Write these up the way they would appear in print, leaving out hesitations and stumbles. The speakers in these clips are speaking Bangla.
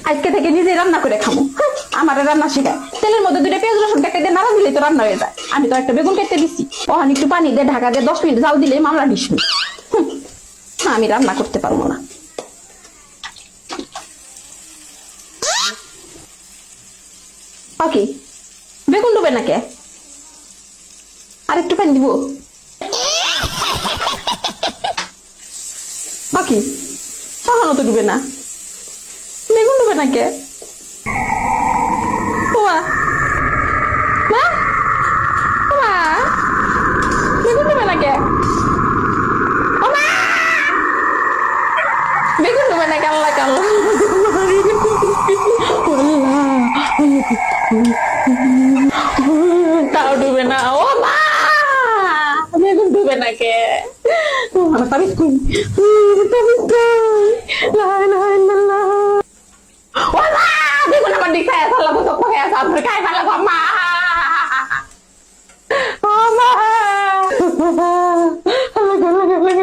আজকে থেকে নিজে রান্না করে খামো। আমার রান্না শেখায়, তেলের মধ্যে 2টা পেঁয়াজ রসুন কেটে দিয়ে নাড়া দিলেই তো রান্না হয়ে যায়। আমি তো একটা বেগুন কেটে দিচ্ছি, ওখানে একটু পানি দিয়ে ঢাকা দিয়ে 10 মিনিট জাল দিলেই মামলা ডিসমি। আমি রান্না করতে পারবো না। ওকে, বেগুন ডুবে না কে? আর একটু পানি দিব? ওকে, তখনও তো ডুবে না, বেগুন ডুবে না কে? মা, মা, মা, বেগুন ডুবে না কে? ও মা, বেগুন ডুবে না কে? আল্লাহ কাল্লা, তাও ডুবে না। ও মা, বেগুন ডুবে না কে? আমার তাবিজ কই, তাবিজ কই, লা ইলাহা ইল্লাল্লাহ। ও মা, বেগুন আমার দিকে সালা তো কই আছে, আপনার খাই ভালো গো মা। ও মা, আল্লাহ গো, আল্লাহ গো,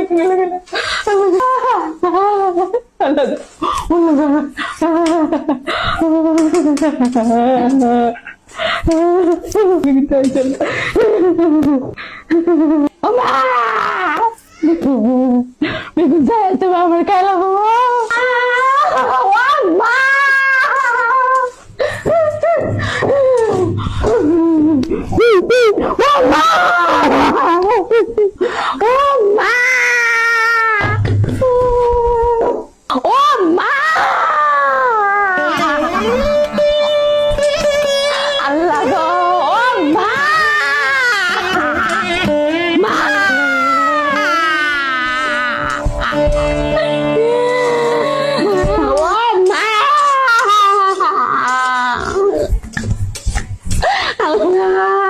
বেগুন যায় তুমি আমার খাইলা গো মা। আল্লাহ গো, ও মা, মা, ও মা, আল্লাহ।